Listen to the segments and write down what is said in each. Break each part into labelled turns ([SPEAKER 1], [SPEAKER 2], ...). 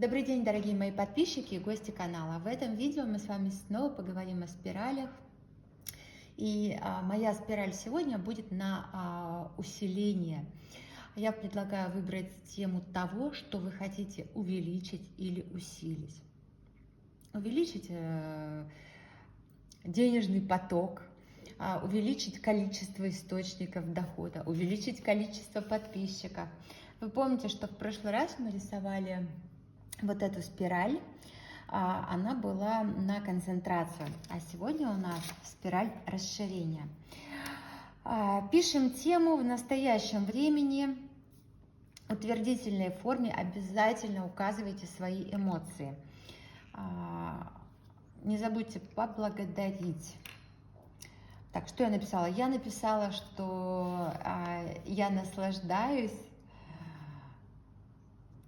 [SPEAKER 1] Добрый день, дорогие мои подписчики и гости канала. В этом видео мы с вами снова поговорим о спиралях. И моя спираль сегодня будет на усиление. Я предлагаю выбрать тему того, что вы хотите увеличить или усилить. Увеличить денежный поток, увеличить количество источников дохода, увеличить количество подписчиков. Вы помните, что в прошлый раз мы рисовали вот эту спираль, она была на концентрацию, а сегодня у нас спираль расширения. Пишем тему в настоящем времени, утвердительной форме, обязательно указывайте свои эмоции. Не забудьте поблагодарить. Так, что я написала? Я написала, что я наслаждаюсь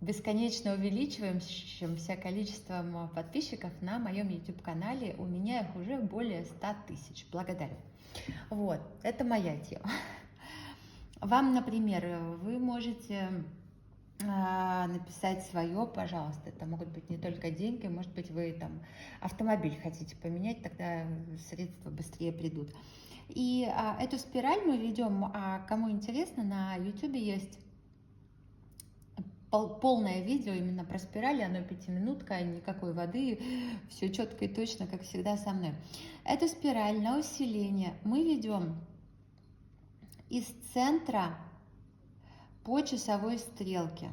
[SPEAKER 1] бесконечно увеличивающимся количеством подписчиков на моем YouTube-канале. У меня их уже более 100 тысяч. Благодарю. Вот, это моя тема. Вам, например, вы можете написать свое, пожалуйста. Это могут быть не только деньги, может быть, вы там автомобиль хотите поменять, тогда средства быстрее придут. И эту спираль мы ведем, кому интересно, на YouTube есть полное видео именно про спирали, оно 5-минутка, никакой воды, все четко и точно, как всегда со мной. Эту спираль на усиление мы ведем из центра по часовой стрелке.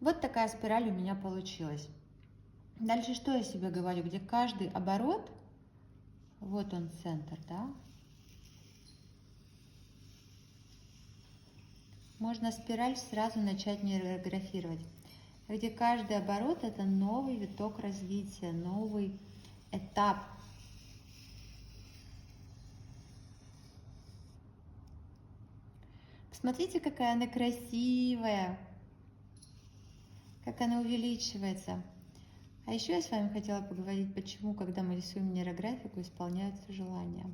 [SPEAKER 1] Вот такая спираль у меня получилась. Дальше что я себе говорю, где каждый оборот, вот он центр, да, можно спираль сразу начать нейрографировать, где каждый оборот это новый виток развития, новый этап. Посмотрите, какая она красивая, как она увеличивается. А еще я с вами хотела поговорить, почему, когда мы рисуем нейрографику, исполняются желания.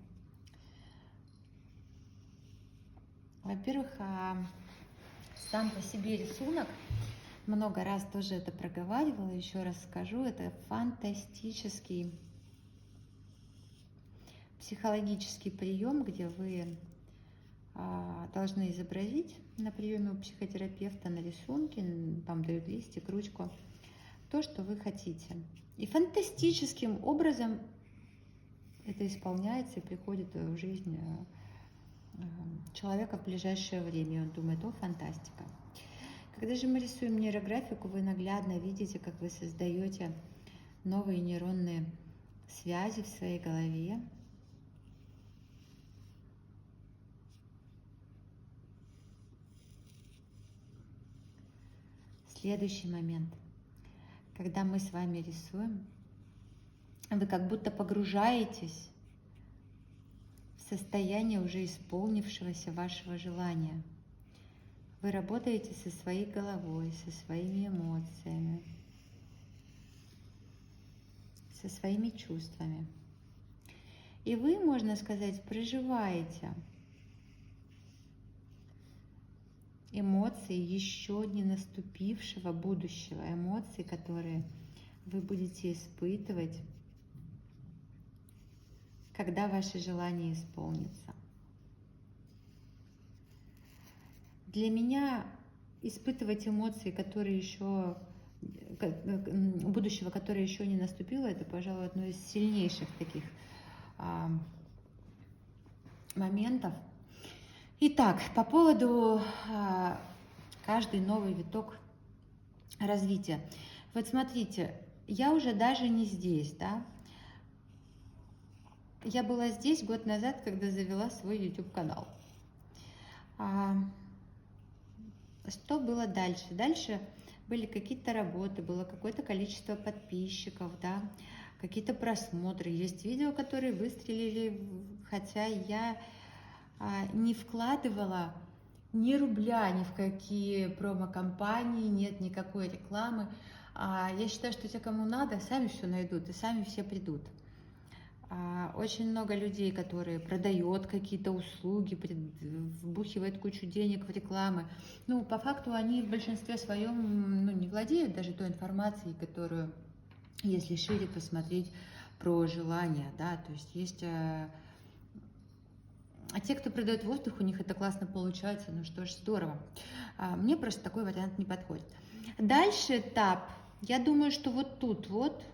[SPEAKER 1] Во-первых, сам по себе рисунок, много раз тоже это проговаривала, еще раз скажу, это фантастический психологический прием, где вы должны изобразить на приеме у психотерапевта на рисунке, вам дают листик, ручку, то, что вы хотите. И фантастическим образом это исполняется и приходит в жизнь человека в ближайшее время. И он думает: о, фантастика. Когда же мы рисуем нейрографику, вы наглядно видите, как вы создаете новые нейронные связи в своей голове. Следующий момент. Когда мы с вами рисуем, вы как будто погружаетесь в состояние уже исполнившегося вашего желания. Вы работаете со своей головой, со своими эмоциями, со своими чувствами. И вы, можно сказать, проживаете эмоции еще не наступившего будущего, эмоции, которые вы будете испытывать, когда ваше желание исполнится. Для меня испытывать эмоции, которые еще будущего, которое еще не наступило, это, пожалуй, одно из сильнейших таких моментов. Итак, по поводу каждый новый виток развития. Вот смотрите, я уже даже не здесь, да. Я была здесь год назад, когда завела свой YouTube-канал. Что было дальше? Дальше были какие-то работы, было какое-то количество подписчиков, да, какие-то просмотры. Есть видео, которые выстрелили, хотя я не вкладывала ни рубля ни в какие промо-компании, нет никакой рекламы. Я считаю, что те, кому надо, сами все найдут и сами все придут. Очень много людей, которые продают какие-то услуги, вбухивают кучу денег в рекламы. Ну, по факту они в большинстве своем не владеют даже той информацией, которую, если шире посмотреть про желание, да, то есть а те, кто продает воздух, у них это классно получается, ну что ж, здорово. Мне просто такой вариант не подходит. Дальше этап. Я думаю, что вот тут вот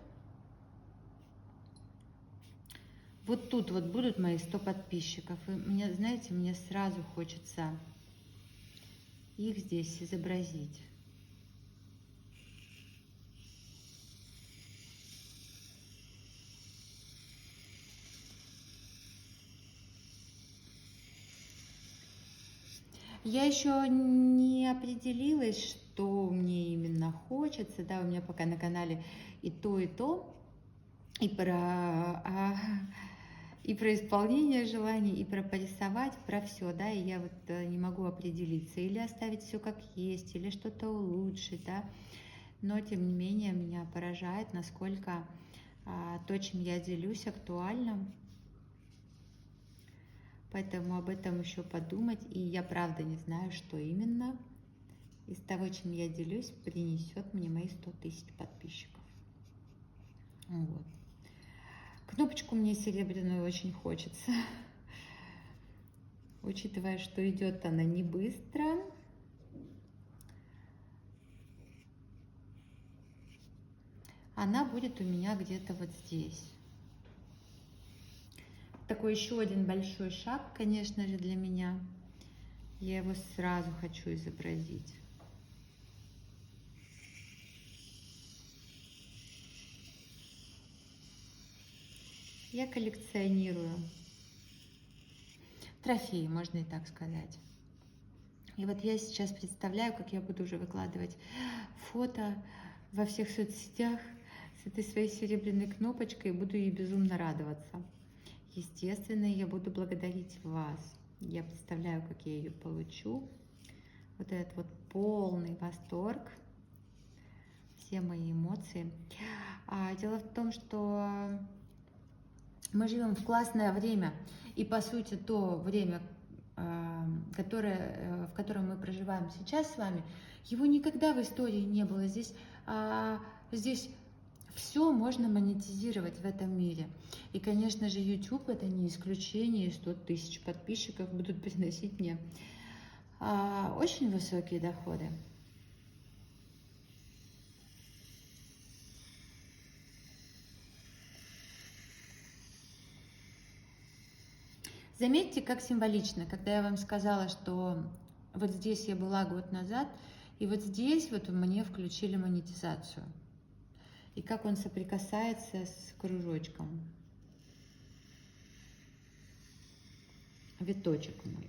[SPEAKER 1] будут мои 100 подписчиков. И мне, знаете, мне сразу хочется их здесь изобразить. Я еще не определилась, что мне именно хочется. Да, у меня пока на канале и то, и про исполнение желаний, и про порисовать, про все, да, и я вот не могу определиться, или оставить все как есть, или что-то улучшить, да, но тем не менее меня поражает, насколько то, чем я делюсь, актуально, поэтому об этом еще подумать, и я правда не знаю, что именно из того, чем я делюсь, принесет мне мои 100 тысяч подписчиков. Вот. Кнопочку мне серебряную очень хочется, учитывая, что идет она не быстро. Она будет у меня где-то вот здесь. Такой еще один большой шаг, конечно же, для меня. Я его сразу хочу изобразить. Я коллекционирую трофеи, можно и так сказать. И вот я сейчас представляю, как я буду уже выкладывать фото во всех соцсетях с этой своей серебряной кнопочкой и буду ей безумно радоваться. Естественно, я буду благодарить вас. Я представляю, как я ее получу. Вот этот вот полный восторг, все мои эмоции. Дело в том, что мы живем в классное время, и по сути то время, в котором мы проживаем сейчас с вами, его никогда в истории не было. Здесь все можно монетизировать в этом мире. И, конечно же, YouTube это не исключение, и 100 тысяч подписчиков будут приносить мне очень высокие доходы. Заметьте, как символично, когда я вам сказала, что вот здесь я была год назад, и вот здесь вот мне включили монетизацию. И как он соприкасается с кружочком. Виточек мой.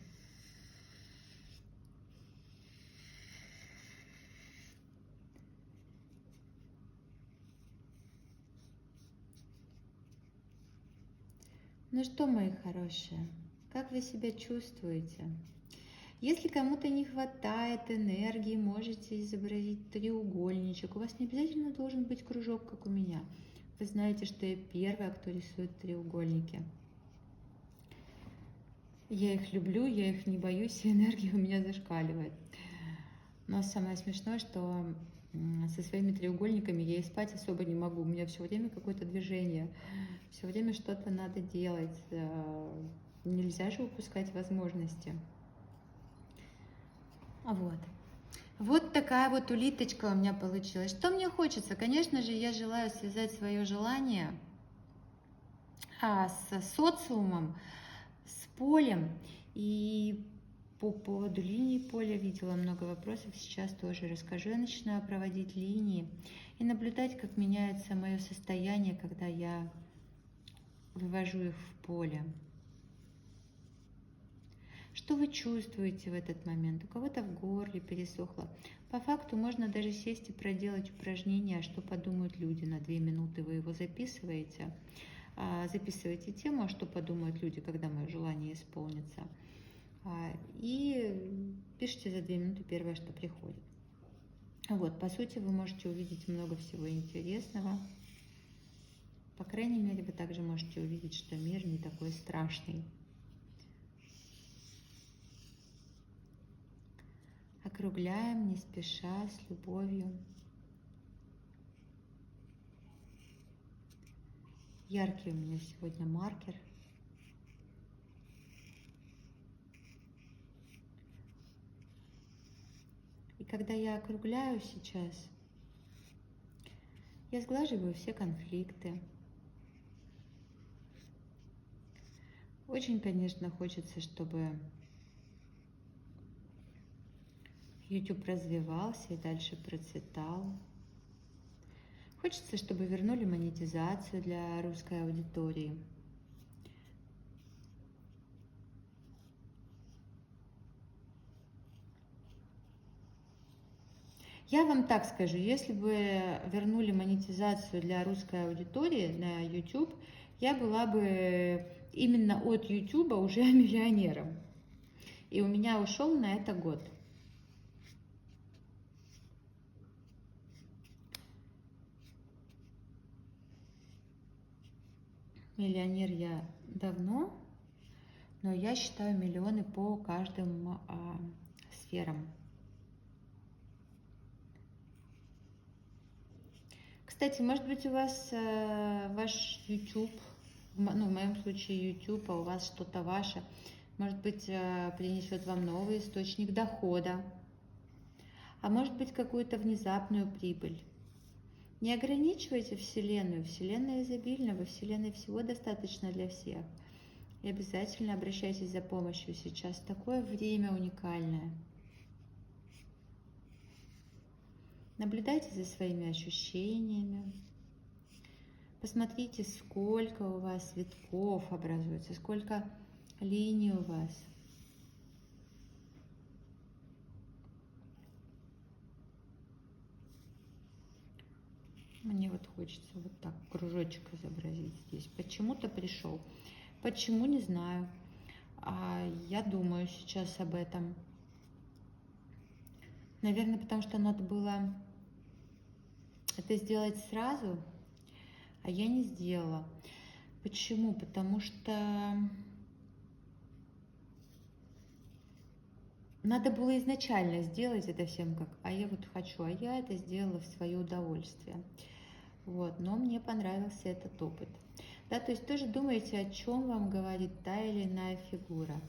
[SPEAKER 1] Ну что, мои хорошие, как вы себя чувствуете? Если кому-то не хватает энергии, можете изобразить треугольничек. У вас не обязательно должен быть кружок, как у меня. Вы знаете, что я первая, кто рисует треугольники. Я их люблю, я их не боюсь, и энергия у меня зашкаливает. Но самое смешное, что со своими треугольниками я и спать особо не могу. У меня все время какое-то движение, все время что-то надо делать. Нельзя же упускать возможности. Вот такая вот улиточка у меня получилась. Что мне хочется? Конечно же, я желаю связать свое желание с социумом, с полем. И по поводу линии поля видела много вопросов, сейчас тоже расскажу. Я начинаю проводить линии и наблюдать, как меняется мое состояние, когда я вывожу их в поле. Что вы чувствуете в этот момент? У кого-то в горле пересохло. По факту можно даже сесть и проделать упражнение, что подумают люди. На 2 минуты вы его записываете. Записываете тему, что подумают люди, когда мое желание исполнится. И пишите за 2 минуты первое, что приходит. Вот, по сути, вы можете увидеть много всего интересного. По крайней мере, вы также можете увидеть, что мир не такой страшный. Округляем не спеша, с любовью. Яркий у меня сегодня маркер. И когда я округляю сейчас, я сглаживаю все конфликты. Очень, конечно, хочется, чтобы YouTube развивался и дальше процветал. Хочется, чтобы вернули монетизацию для русской аудитории. Я вам так скажу, если бы вернули монетизацию для русской аудитории на YouTube, я была бы именно от YouTube уже миллионером. И у меня ушел на это год. Миллионер я давно, но я считаю миллионы по каждым сферам. Кстати, может быть, у вас ваш YouTube, ну, в моем случае YouTube, а у вас что-то ваше, может быть, принесет вам новый источник дохода, а может быть, какую-то внезапную прибыль. Не ограничивайте Вселенную. Вселенная изобильна, во Вселенной всего достаточно для всех. И обязательно обращайтесь за помощью. Сейчас такое время уникальное. Наблюдайте за своими ощущениями. Посмотрите, сколько у вас витков образуется, сколько линий у вас. Мне вот хочется вот так кружочек изобразить здесь. Почему-то пришел. Почему, не знаю. Я думаю сейчас об этом. Наверное, потому что надо было это сделать сразу, а я не сделала. Почему? Потому что надо было изначально сделать это всем как, а я вот хочу, а я это сделала в свое удовольствие. Вот, но мне понравился этот опыт. Да, то есть тоже думайте, о чем вам говорит та или иная фигура.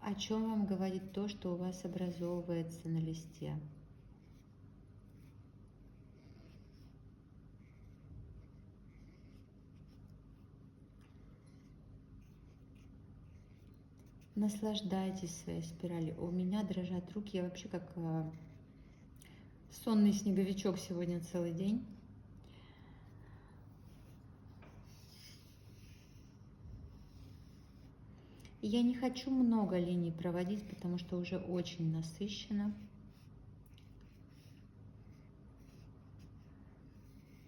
[SPEAKER 1] О чем вам говорит то, что у вас образовывается на листе. Наслаждайтесь своей спиралью. У меня дрожат руки, я вообще как сонный снеговичок сегодня целый день. И я не хочу много линий проводить, потому что уже очень насыщенно.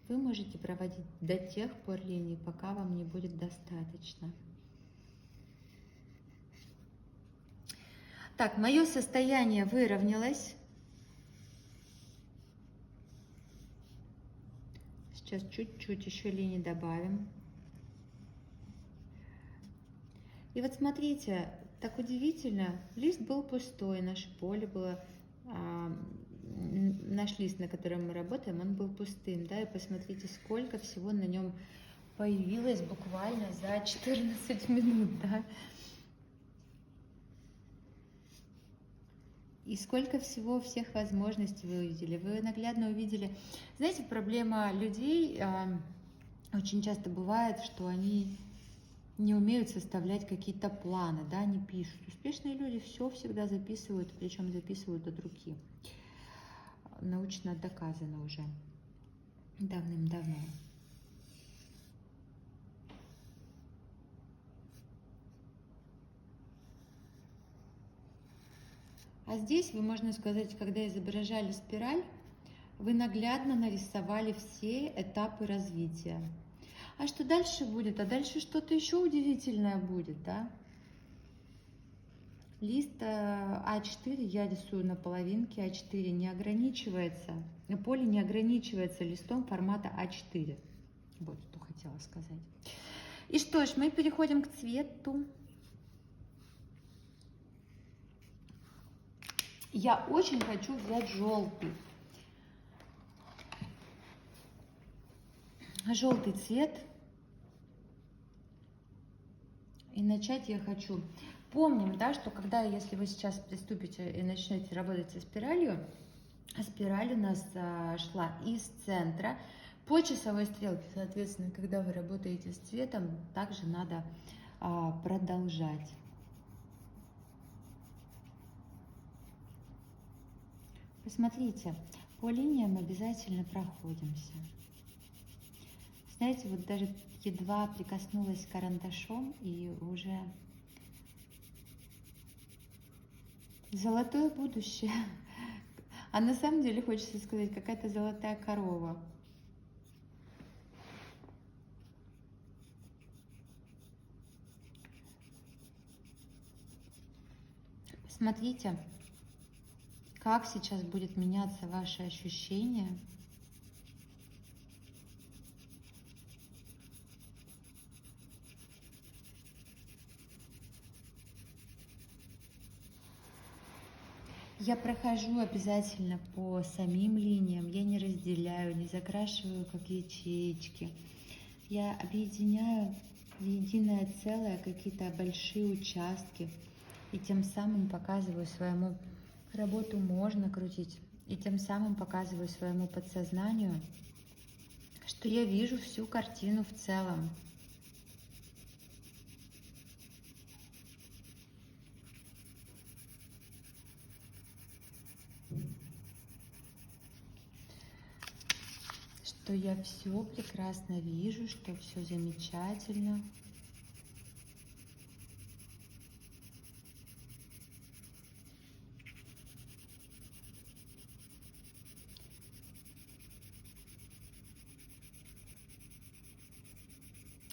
[SPEAKER 1] Вы можете проводить до тех пор линий, пока вам не будет достаточно. Так, мое состояние выровнялось. Сейчас чуть-чуть еще линий добавим. И вот смотрите, так удивительно, лист был пустой, наше поле было, наш лист, на котором мы работаем, он был пустым, да, и посмотрите, сколько всего на нем появилось буквально за 14 минут, да. И сколько всего, всех возможностей вы увидели. Вы наглядно увидели. Знаете, проблема людей очень часто бывает, что они не умеют составлять какие-то планы, да, они пишут. Успешные люди все всегда записывают, причем записывают от руки. Научно доказано уже давным-давно. А здесь вы, можно сказать, когда изображали спираль, вы наглядно нарисовали все этапы развития. А что дальше будет? А дальше что-то еще удивительное будет, да? Лист А4 я рисую на половинке А4, не ограничивается, поле не ограничивается листом формата А4. Вот что хотела сказать. И что ж, мы переходим к цвету. Я очень хочу взять желтый. Желтый цвет. И начать я хочу. Помним, да, что когда, если вы сейчас приступите и начнете работать со спиралью, спираль у нас шла из центра по часовой стрелке. Соответственно, когда вы работаете с цветом, также надо продолжать. Посмотрите, по линиям обязательно проходимся. Знаете, вот даже едва прикоснулась карандашом, и уже золотое будущее. А на самом деле, хочется сказать, какая-то золотая корова. Смотрите, как сейчас будет меняться ваше ощущение. Я прохожу обязательно по самим линиям, я не разделяю, не закрашиваю как ячеечки. Я объединяю в единое целое какие-то большие участки, и тем самым показываю своему работу можно крутить, и тем самым показываю своему подсознанию, что я вижу всю картину в целом. Что я все прекрасно вижу, что все замечательно.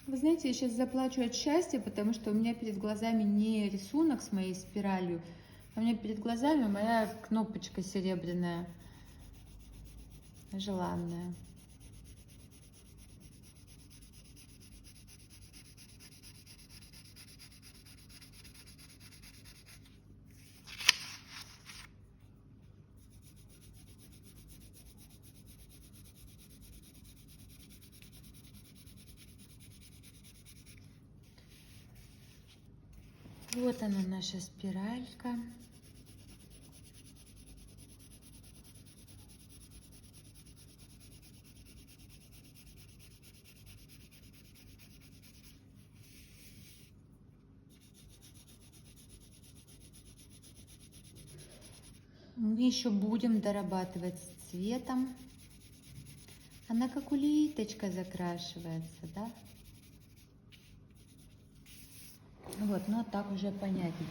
[SPEAKER 1] Вы знаете, я сейчас заплачу от счастья, потому что у меня перед глазами не рисунок с моей спиралью, а у меня перед глазами моя кнопочка серебряная, желанная. Вот она, наша спиралька. Мы еще будем дорабатывать с цветом. Она как улиточка закрашивается, да? Вот, ну так уже понятнее.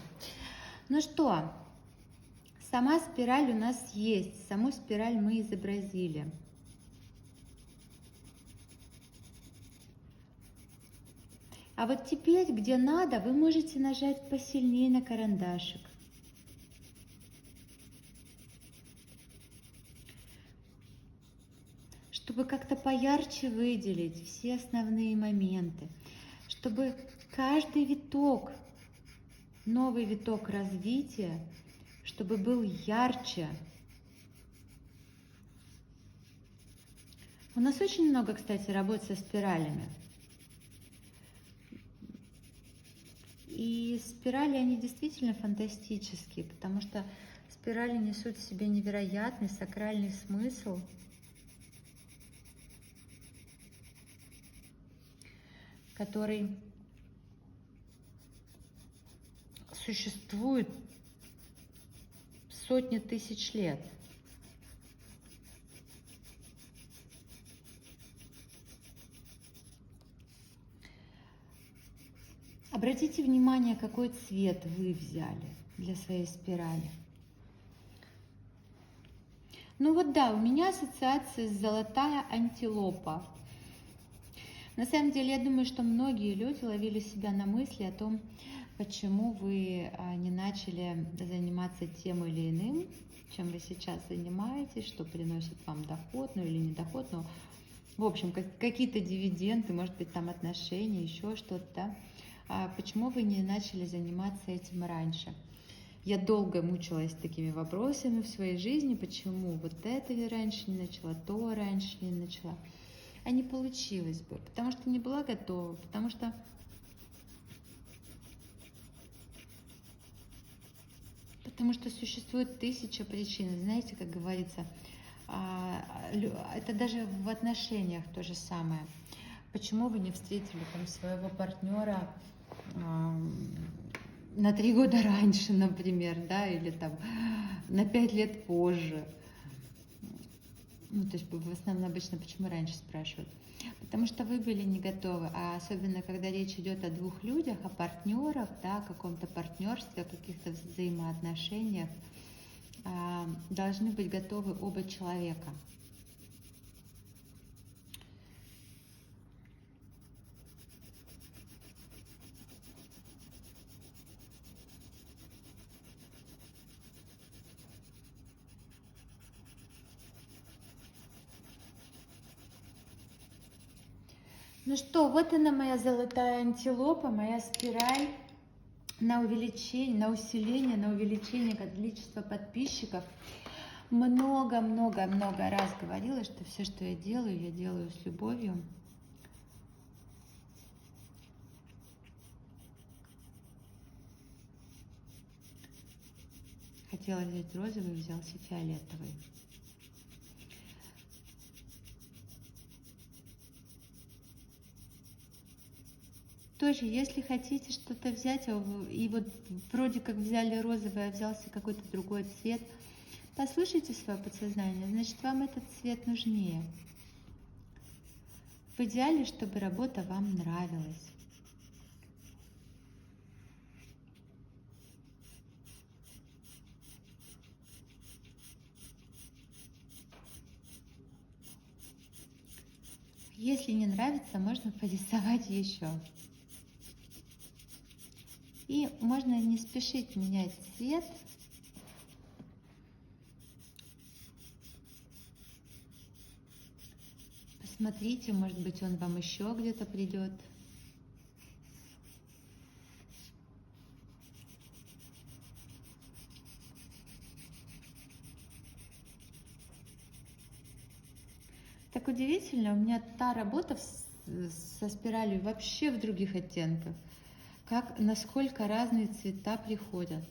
[SPEAKER 1] Ну что, сама спираль у нас есть. Саму спираль мы изобразили. А вот теперь, где надо, вы можете нажать посильнее на карандашик. Чтобы как-то поярче выделить все основные моменты. Чтобы каждый виток, новый виток развития, чтобы был ярче. У нас очень много, кстати, работ со спиралями. И спирали, они действительно фантастические, потому что спирали несут в себе невероятный сакральный смысл. Который существует сотни тысяч лет. Обратите внимание, какой цвет вы взяли для своей спирали. Ну вот да, у меня ассоциация с золотая антилопа. На самом деле, я думаю, что многие люди ловили себя на мысли о том, почему вы не начали заниматься тем или иным, чем вы сейчас занимаетесь, что приносит вам доход, ну или не доход, но в общем, какие-то дивиденды, может быть, там отношения, еще что-то, да? Почему вы не начали заниматься этим раньше? Я долго мучилась такими вопросами в своей жизни, почему вот это я раньше не начала, то раньше не начала. А не получилось бы, потому что не была готова, потому что существует 1000 причин. Знаете, как говорится, это даже в отношениях то же самое. Почему вы не встретили там своего партнера на 3 года раньше, например, да, или там на 5 лет позже? Ну, то есть в основном обычно почему раньше спрашивают? Потому что вы были не готовы, а особенно когда речь идет о двух людях, о партнерах, да, о каком-то партнерстве, о каких-то взаимоотношениях, должны быть готовы оба человека. Ну что, вот она моя золотая антилопа, моя спираль на увеличение, на усиление, на увеличение количества подписчиков. Много-много-много раз говорила, что все, что я делаю с любовью. Хотела взять розовый, взялся фиолетовый. Тоже, если хотите что-то взять, и вот вроде как взяли розовый, а взялся какой-то другой цвет, послушайте свое подсознание, значит, вам этот цвет нужнее. В идеале, чтобы работа вам нравилась. Если не нравится, можно порисовать еще. И можно не спешить менять цвет. Посмотрите, может быть, он вам еще где-то придет. Так удивительно, у меня та работа со спиралью вообще в других оттенках. Насколько разные цвета приходят.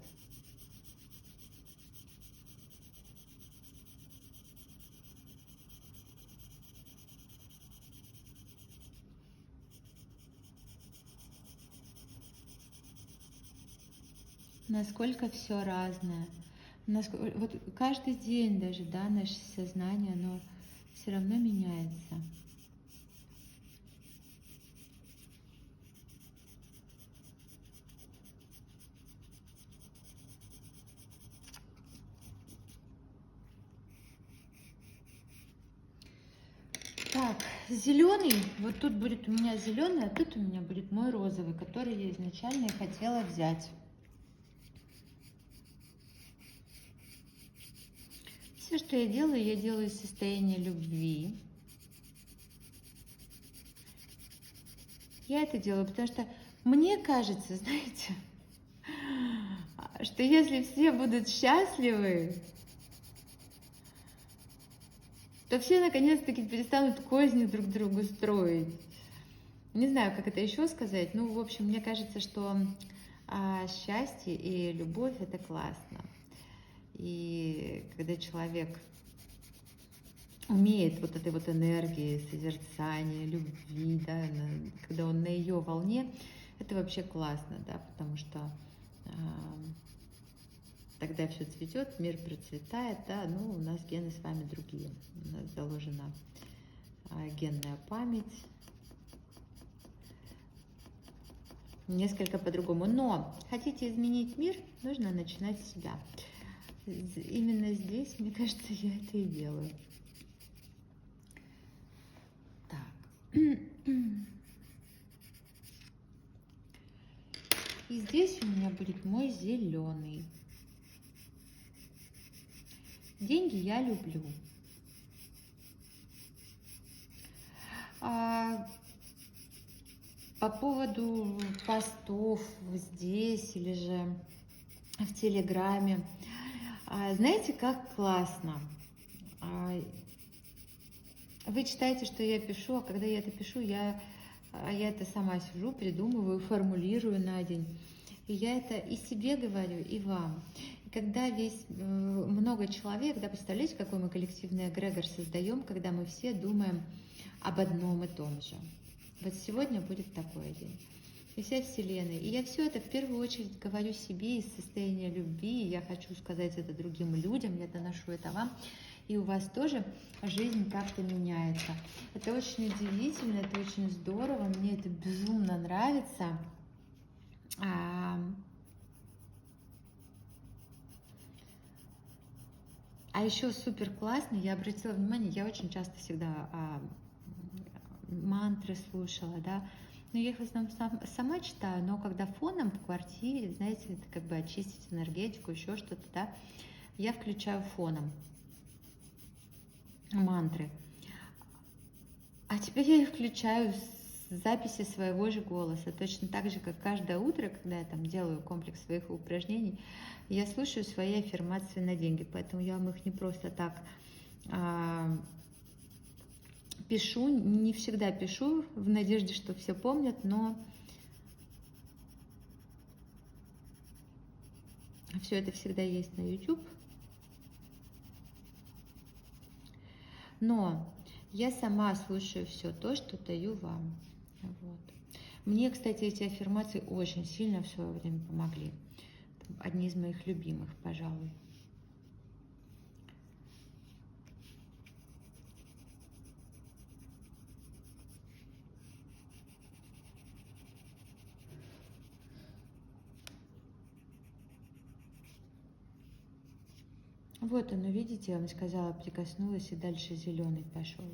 [SPEAKER 1] Насколько все разное. Вот каждый день даже, да, наше сознание, оно все равно меняется. Так, зеленый, вот тут будет у меня зеленый, а тут у меня будет мой розовый, который я изначально и хотела взять. Все, что я делаю из состояния любви. Я это делаю, потому что мне кажется, знаете, что если все будут счастливы, то все наконец-таки перестанут козни друг другу строить. Не знаю, как это еще сказать. Ну, в общем, мне кажется, что счастье и любовь — это классно. И когда человек умеет вот этой вот энергии, созерцания, любви, да, когда он на ее волне, это вообще классно, да, потому что тогда все цветет, мир процветает, да, ну, у нас гены с вами другие, у нас заложена генная память, несколько по-другому. Но хотите изменить мир, нужно начинать с себя. Именно здесь, мне кажется, я это и делаю. Так. И здесь у меня будет мой зеленый. Деньги я люблю. По поводу постов здесь или же в Телеграме. Знаете, как классно. Вы читаете, что я пишу, а когда я это пишу, я это сама сижу, придумываю, формулирую на день. И я это и себе говорю, и вам. И когда много человек, да, представляете, какой мы коллективный эгрегор создаем, когда мы все думаем об одном и том же. Вот сегодня будет такой день. И вся Вселенная. И я все это в первую очередь говорю себе из состояния любви. И я хочу сказать это другим людям, я доношу это вам. И у вас тоже жизнь как-то меняется. Это очень удивительно, это очень здорово. Мне это безумно нравится. А еще супер классно, я обратила внимание, я очень часто всегда мантры слушала, да, но я их в основном сама читаю, но когда фоном в квартире, знаете, это как бы очистить энергетику, еще что-то, да, я включаю фоном мантры. А теперь я их включаю с записи своего же голоса, точно так же, как каждое утро, когда я там делаю комплекс своих упражнений, я слушаю свои аффирмации на деньги, поэтому я вам их не просто так пишу, не всегда пишу в надежде, что все помнят, но все это всегда есть на YouTube. Но я сама слушаю все то, что даю вам. Вот. Мне, кстати, эти аффирмации очень сильно в свое время помогли. Одни из моих любимых, пожалуй. Вот оно, видите, я вам сказала, прикоснулась, и дальше зеленый пошел.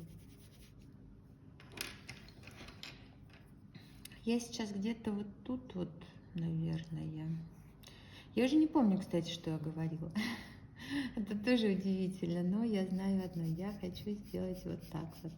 [SPEAKER 1] Я сейчас где-то вот тут вот, наверное. Я уже не помню, кстати, что я говорила. Это тоже удивительно, но я знаю одно. Я хочу сделать вот так вот.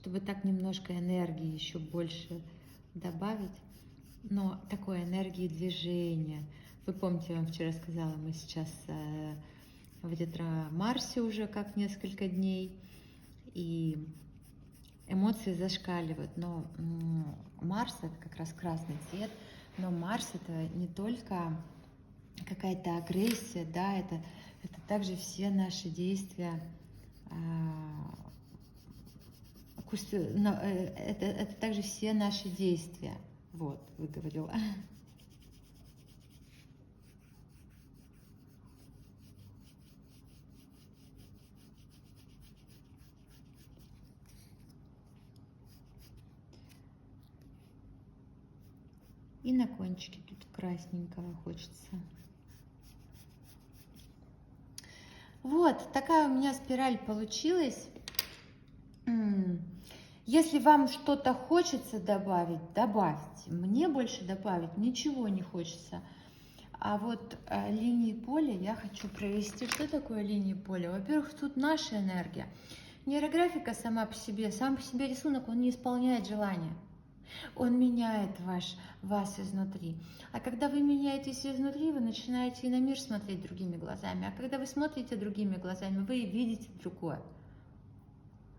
[SPEAKER 1] Чтобы так немножко энергии еще больше добавить, но такой энергии движения. Вы помните, я вам вчера сказала, мы сейчас в ретро-Марсе уже как несколько дней, и эмоции зашкаливают, но Марс это как раз красный цвет, но Марс это не только какая-то агрессия, да, это также все наши действия, это также все наши действия. Вот, выговорила. И на кончике тут красненького хочется. Вот, такая у меня спираль получилась. Если вам что-то хочется добавить, добавьте. Мне больше добавить ничего не хочется. А вот линии поля я хочу провести. Что такое линии поля? Во-первых, тут наша энергия. Нейрографика сам по себе рисунок, он не исполняет желания. Он меняет вас изнутри. А когда вы меняетесь изнутри, вы начинаете и на мир смотреть другими глазами. А когда вы смотрите другими глазами, вы видите другое.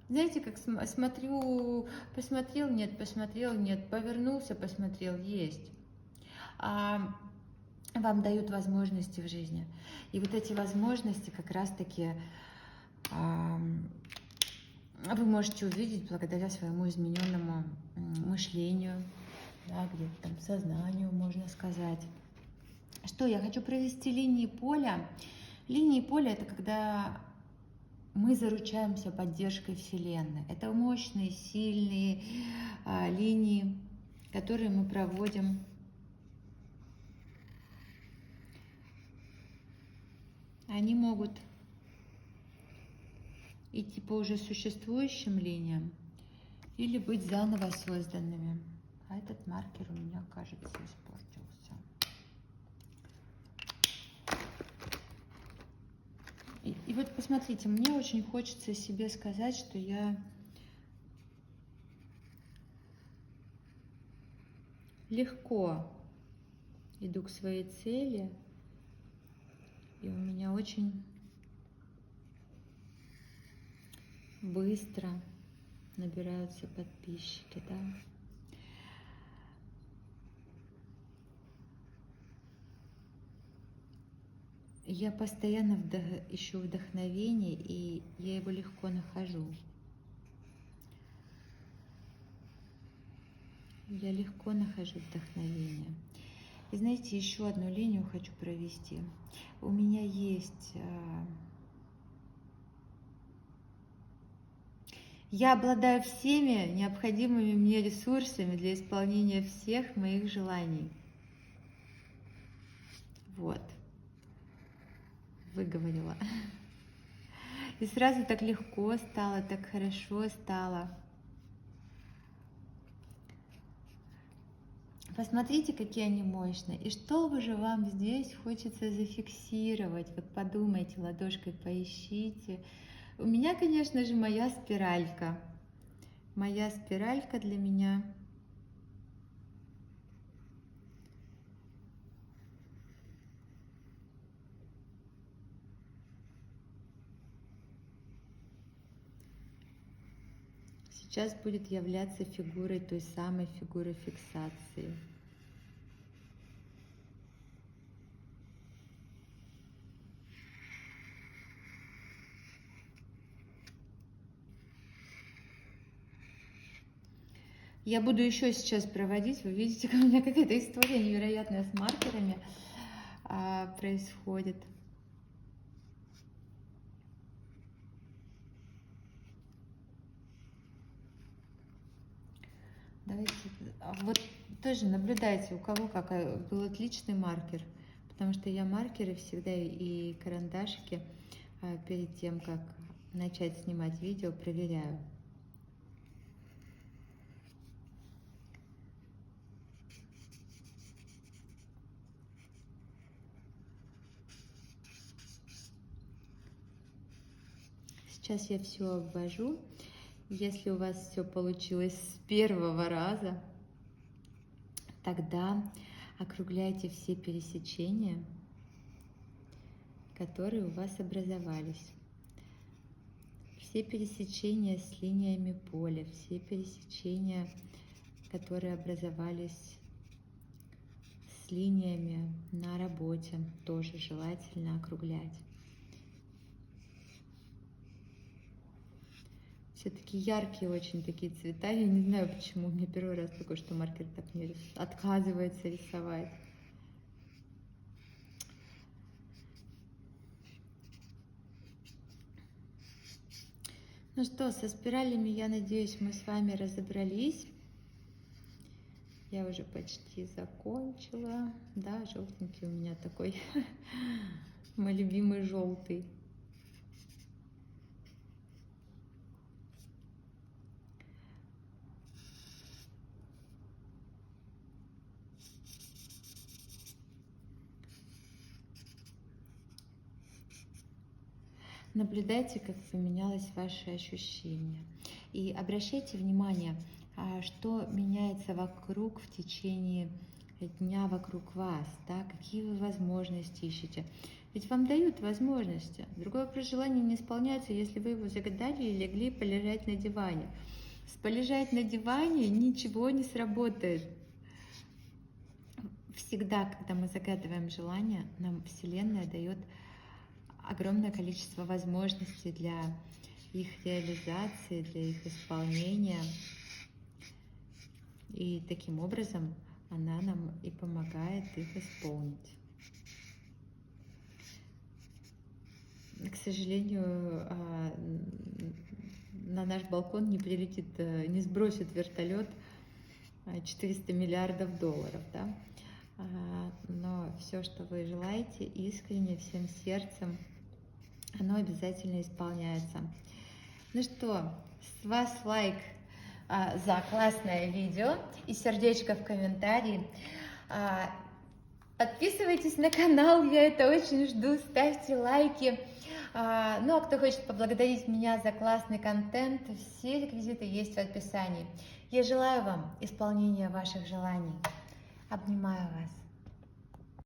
[SPEAKER 1] Знаете, как смотрю, посмотрел, нет, повернулся, посмотрел, есть. Вам дают возможности в жизни. И вот эти возможности как раз-таки вы можете увидеть благодаря своему измененному мышлению, да, где-то там сознанию, можно сказать. Что, я хочу провести линии поля. Линии поля – это когда мы заручаемся поддержкой Вселенной. Это мощные, сильные линии, которые мы проводим. Они могут идти по уже существующим линиям или быть заново созданными. А этот маркер у меня, кажется, испортился. И вот посмотрите, мне очень хочется себе сказать, что я легко иду к своей цели, и у меня очень быстро набираются подписчики, да. Я постоянно ищу вдохновение, и я его легко нахожу. Я легко нахожу вдохновение. И знаете, еще одну линию хочу провести. У меня есть... Я обладаю всеми необходимыми мне ресурсами для исполнения всех моих желаний. Вот. Выговорила. И сразу так легко стало, так хорошо стало. Посмотрите, какие они мощные. И что же вам здесь хочется зафиксировать? Вот подумайте, ладошкой поищите. У меня, конечно же, моя спиралька. Моя спиралька для меня. Сейчас будет являться фигурой, той самой фигурой фиксации. Я буду еще сейчас проводить. Вы видите, у меня какая-то история невероятная с маркерами происходит. Давайте, вот тоже наблюдайте, у кого какой был отличный маркер, потому что я маркеры всегда и карандашики перед тем, как начать снимать видео, проверяю. Сейчас я все обвожу. Если у вас все получилось с первого раза, тогда округляйте все пересечения, которые у вас образовались. Все пересечения с линиями поля, все пересечения, которые образовались с линиями на работе, тоже желательно округлять. Все-таки яркие очень такие цвета. Я не знаю, почему. У меня первый раз такой, что маркер так не отказывается рисовать. Ну что, со спиралями, я надеюсь, мы с вами разобрались. Я уже почти закончила. Да, желтенький у меня такой. Мой любимый желтый. Наблюдайте, как поменялось ваше ощущение. И обращайте внимание, что меняется вокруг в течение дня вокруг вас, да, какие вы возможности ищете. Ведь вам дают возможности. Другой вопрос, желание не исполняется, если вы его загадали и легли полежать на диване. Полежать на диване ничего не сработает. Всегда, когда мы загадываем желание, нам Вселенная дает огромное количество возможностей для их реализации, для их исполнения. И таким образом она нам и помогает их исполнить. к сожалению, на наш балкон не прилетит, не сбросит вертолет 400 миллиардов долларов, да? Но все, что вы желаете, искренне, всем сердцем, оно обязательно исполняется. Ну что, с вас лайк за классное видео и сердечко в комментарии. Подписывайтесь на канал, я это очень жду, ставьте лайки. Ну а кто хочет поблагодарить меня за классный контент, все реквизиты есть в описании. Я желаю вам исполнения ваших желаний. Обнимаю вас.